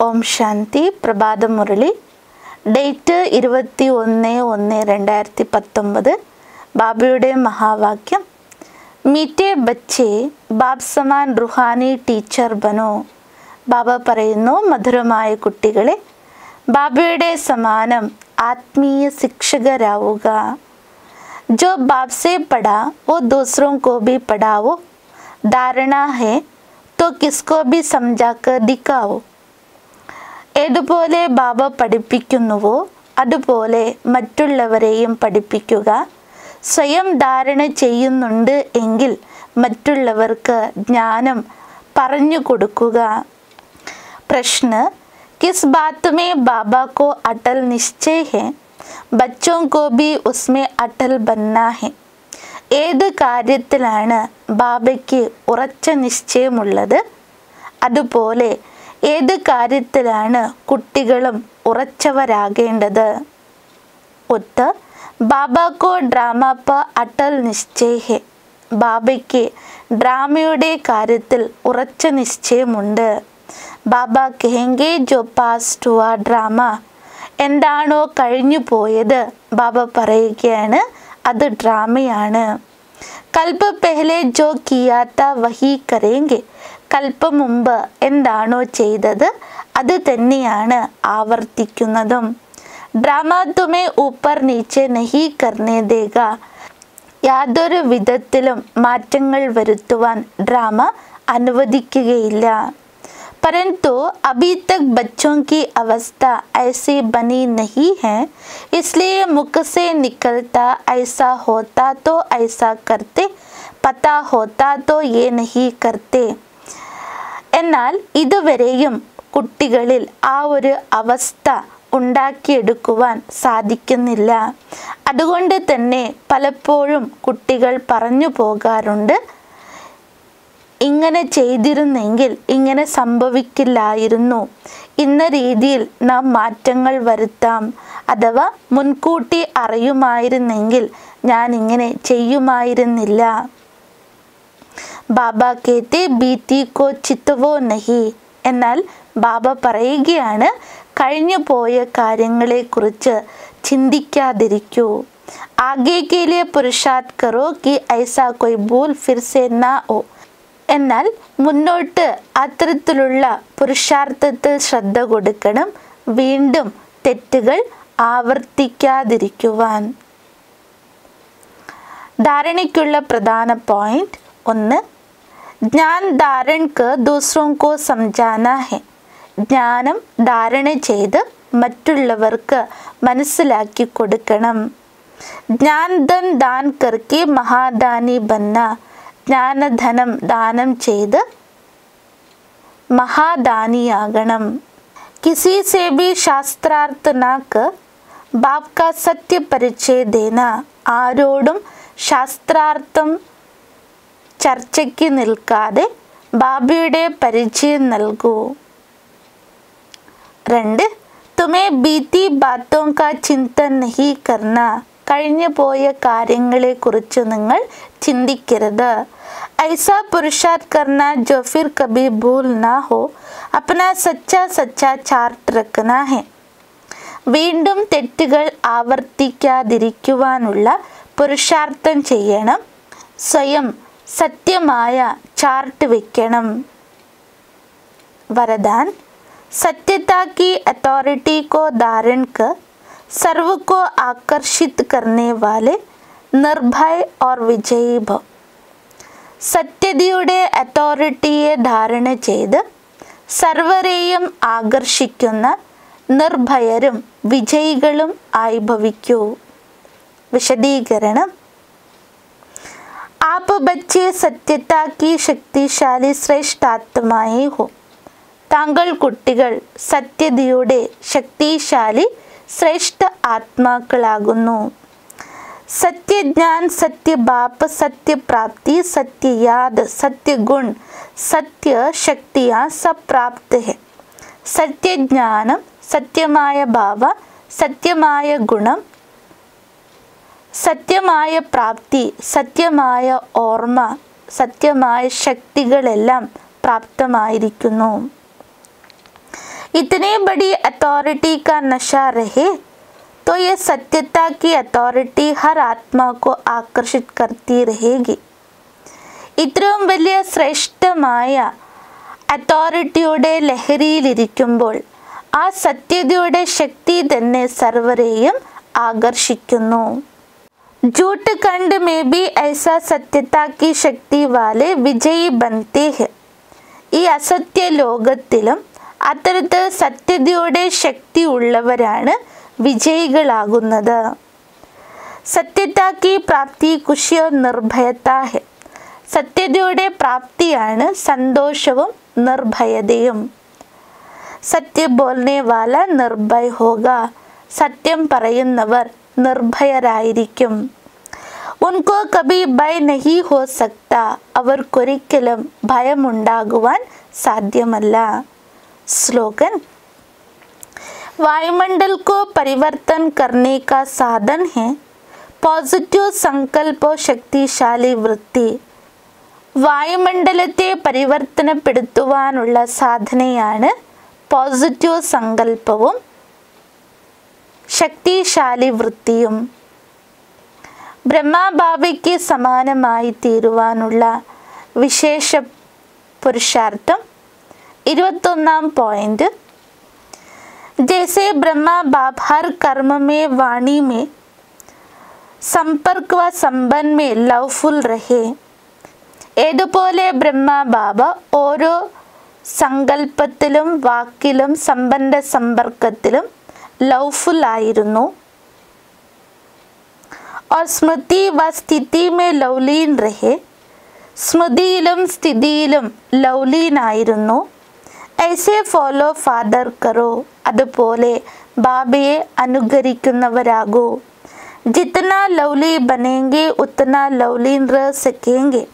ഓം ശാന്തി. പ്രഭാത മുരളി. ഡേറ്റ് 21/1/2019. ബാബയുടെ മഹാവാക്യം. മീറ്റേ ബച്ചേ ബാബ് Zaman Rouhani teacher ബനോ. ബാബ പറയുന്നു, മധുരമായ കുട്ടികളെ, ബാബയുടെ സമാനം ആത്മീയ ശിക്ഷകരാവുക. जो बाप से पढ़ा वो दूसरों को भी पढ़ाओ. धारणा है तो किसको भी समझाकर दिखाओ. ഏതുപോലെ ബാബ പഠിപ്പിക്കുന്നുവോ അതുപോലെ മറ്റുള്ളവരെയും പഠിപ്പിക്കുക. സ്വയം ധാരണ ചെയ്യുന്നുണ്ട് എങ്കിൽ മറ്റുള്ളവർക്ക് ജ്ഞാനം പറഞ്ഞു കൊടുക്കുക. പ്രശ്ന, കിസ് ബാത് മേ ബാബ കോ അടൽ നിശ്ചയ ഹെ, ബച്ചോं को भी उसमें अटल बनना है. ഏത് കാര്യത്തിലാണ് ബാബയ്ക്ക് ഉറച്ച നിശ്ചയമുള്ളത് അതുപോലെ ഏത് കാര്യത്തിലാണ് കുട്ടികളും ഉറച്ചവരാകേണ്ടത്. ഉത്തർ, ബാബാക്കോ ഡ്രാമ പ അടൽ നിശ്ചയ ഹെ. ബാബയ്ക്ക് ഡ്രാമയുടെ കാര്യത്തിൽ ഉറച്ച നിശ്ചയമുണ്ട്. ബാബ കഹെങ്കെ ജോ പാസ്റ്റ് ഹുവാ ഡ്രാമ. എന്താണോ കഴിഞ്ഞു പോയത് ബാബ പറയുകയാണ് അത് ഡ്രാമയാണ്. കൽപ്പ പെഹ്ലെ ജോ കിയാത്ത വഹി കരേങ്കെ. കൽപ്പം മുമ്പ് എന്താണോ ചെയ്തത് അത് തന്നെയാണ് ആവർത്തിക്കുന്നതും. ഡ്രാമ തുമേ ഊപ്പർ നീച്ചെ നഹി കർണേ ദേഗ. യാതൊരു വിധത്തിലും മാറ്റങ്ങൾ വരുത്തുവാൻ ഡ്രാമ അനുവദിക്കുകയില്ല. परंतु अभी तक बच्चों की अवस्था ऐसी बनी नहीं है, इसलिए मुख से निकलता ऐसा होता तो ऐसा करते, पता होता तो ये नहीं करते. എന്നാൽ ഇതുവരെയും കുട്ടികളിൽ ആ ഒരു അവസ്ഥ ഉണ്ടാക്കിയെടുക്കുവാൻ സാധിക്കുന്നില്ല. അതുകൊണ്ട് തന്നെ പലപ്പോഴും കുട്ടികൾ പറഞ്ഞു പോകാറുണ്ട്, ഇങ്ങനെ ചെയ്തിരുന്നെങ്കിൽ ഇങ്ങനെ സംഭവിക്കില്ലായിരുന്നു, ഇന്ന രീതിയിൽ നാം മാറ്റങ്ങൾ വരുത്താം, അഥവാ മുൻകൂട്ടി അറിയുമായിരുന്നെങ്കിൽ ഞാൻ ഇങ്ങനെ ചെയ്യുമായിരുന്നില്ല. ബാബ കേത്തെ ബീത്തി കോ ചിത്തവോ നഹി. എന്നാൽ ബാബ പറയുകയാണ്, കഴിഞ്ഞു പോയ കാര്യങ്ങളെക്കുറിച്ച് ചിന്തിക്കാതിരിക്കൂ. ആഗേ കേ ലിയേ പുരുഷാർത്ഥ് കരോ കി ഐസാ കോയി ഭൂൽ ഫിർ സേ നാ ഹോ. എന്നാൽ മുന്നോട്ട് അത്തരത്തിലുള്ള പുരുഷാർത്ഥത്തിൽ ശ്രദ്ധ കൊടുക്കണം, വീണ്ടും തെറ്റുകൾ ആവർത്തിക്കാതിരിക്കുവാൻ. ധാരണയ്ക്കുള്ള പ്രധാന പോയിന്റ്. 1. ജ്ഞാൻ ധാരൺക്ക് ദൂസറോं को समझाना है. ജ്ഞാനം ധാരണ ചെയ്ത് മറ്റുള്ളവർക്ക് മനസ്സിലാക്കി കൊടുക്കണം. ജ്ഞാൻ ധൻ ദാൻ കർക്കെ മഹാദാനി ബന്ന. ജ്ഞാനധനം ദാനം ചെയ്ത് മഹാദാനിയാകണം. കിസി സേ ഭി ശാസ്ത്രാർത്ഥ നാ കർ ബാപ് കാ സത്യ പരിചയ ദേന. ആരോടും ശാസ്ത്രാർത്ഥം ചർച്ചയ്ക്ക് നിൽക്കാതെ ബാബയുടെ പരിചയം നൽകൂ. 2. തുമേ ബീത്തി ബാത്തോ കാ ചിന്തൻ നഹി കർണ. കഴിഞ്ഞു പോയ കാര്യങ്ങളെക്കുറിച്ച് നിങ്ങൾ ചിന്തിക്കരുത്. ऐसा पुरुषार्थ करना जो फिर कभी भूल ना हो. अपना सच्चा सच्चा चार्ट रखना है. വീണ്ടും തെറ്റുകൾ ആവർത്തിക്കാതിരിക്കുവാനുള്ള പുരുഷാർത്ഥം ചെയ്യണം. സ്വയം സത്യമായ ചാർട്ട് വെക്കണം. വരദാൻ. सत्यता की अथॉरिटी को धारण कर सर्व को आकर्षित करने वाले निर्भय और विजयी भव. സത്യതയുടെ അതോറിറ്റിയെ ധാരണ ചെയ്ത് സർവരെയും ആകർഷിക്കുന്ന നിർഭയരും വിജയികളും ആയി ഭവിക്കൂ. വിശദീകരണം. आप बच्चे सत्यता की शक्तिशाली श्रेष्ठ आत्माएं हो. താങ്കൾ കുട്ടികൾ സത്യതയുടെ ശക്തിശാലി ശ്രേഷ്ഠ ആത്മാക്കളാകുന്നു. സത്യജ്ഞാൻ, സത്യബാപ്, സത്യപ്രാപ്തി, സത്യയാദ്, സത്യഗുൺ, സത്യശക്തിയാ സപ്രാപ്ത് ഹെ. സത്യജ്ഞാനം, സത്യമായ ഭാവ, സത്യമായ ഗുണം, സത്യമായ പ്രാപ്തി, സത്യമായ ഓർമ്മ, സത്യമായ ശക്തികളെല്ലാം പ്രാപ്തമായിരിക്കുന്നു. इतनी बड़ी अथॉरिटी का नशा रहे तो ये सत्यता की अथॉरिटी हर आत्मा को आकर्षित करती रहेगी. ഇത്രയും വലിയ ശ്രേഷ്ഠമായ അതോറിറ്റിയുടെ ലഹരിയിലിരിക്കുമ്പോൾ ആ സത്യതയുടെ ശക്തി തന്നെ സർവരെയും ആകർഷിക്കുന്നു. झूठ खंड में भी ऐसा सत्यता की शक्ति वाले विजयी बनते हैं. ഈ അസത്യ ലോകത്തിലും അത്തരത്തിൽ സത്യതയുടെ ശക്തി ഉള്ളവരാണ് വിജയികളാകുന്നത്. സത്യता की प्राप्ति खुशी और निर्भयता है. സത്യതയുടെ പ്രാപ്തിയാണ് സന്തോഷവും നിർഭയതയും. സത്യ ബോൽനെ വാല നിർഭയ ഹോഗ. സത്യം പറയുന്നവർ നിർഭയരായിരിക്കും. ഉൻകോ കഭി ഭയ നഹി ഹോ സക്ത. അവർക്കൊരിക്കലും ഭയമുണ്ടാകുവാൻ സാധ്യമല്ല. സ്ലോഗൻ. वायुमंडल को परिवर्तन करने का साधन है पॉजिटिव संकल्प और शक्तिशाली वृत्ति. വായുമണ്ഡലത്തെ പരിവർത്തനപ്പെടുത്തുവാനുള്ള സാധനയാണ് പോസിറ്റീവ് സങ്കല്പവും ശക്തിശാലി വൃത്തിയും. ബ്രഹ്മഭാവയ്ക്ക് സമാനമായി തീരുവാനുള്ള വിശേഷ പുരുഷാർത്ഥം. 21ാം പോയിന്റ്. जैसे ब्रह्मा बाप हर कर्म में वाणी में संपर्क व संबंध में लवफुल रहे. ഏതുപോലെ ബ്രഹ്മ ബാബ ഓരോ സങ്കല്പത്തിലും വാക്കിലും സംബന്ധ സമ്പർക്കത്തിലും ലവ്ഫുൽ ആയിരുന്നു. और स्मृति व स्थिति में लवलीन रहे. സ്മൃതിയിലും സ്ഥിതിയിലും ലവ്ലീനായിരുന്നു. ऐसे फॉलो फादर करो. അതുപോലെ ബാബയെ അനുകരിക്കുന്നവരാകൂ. जितना लवली बनेंगे उतना लवलीन रह सकेंगे.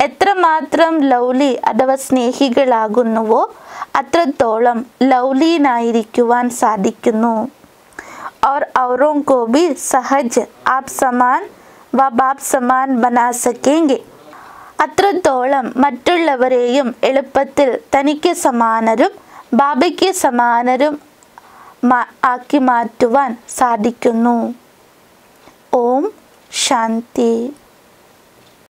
എത്രമാത്രം ലൗലി അഥവാ സ്നേഹികളാകുന്നുവോ അത്രത്തോളം ലൗലീനായിരിക്കുവാൻ സാധിക്കുന്നു. और औरों को भी सहज आप समान व बाप समान बना सकेंगे. അത്രത്തോളം മറ്റുള്ളവരെയും എളുപ്പത്തിൽ തനിക്ക് സമാനരും ബാബയ്ക്ക് സമാനരും ആക്കി മാറ്റുവാൻ സാധിക്കുന്നു. ഓം ശാന്തി.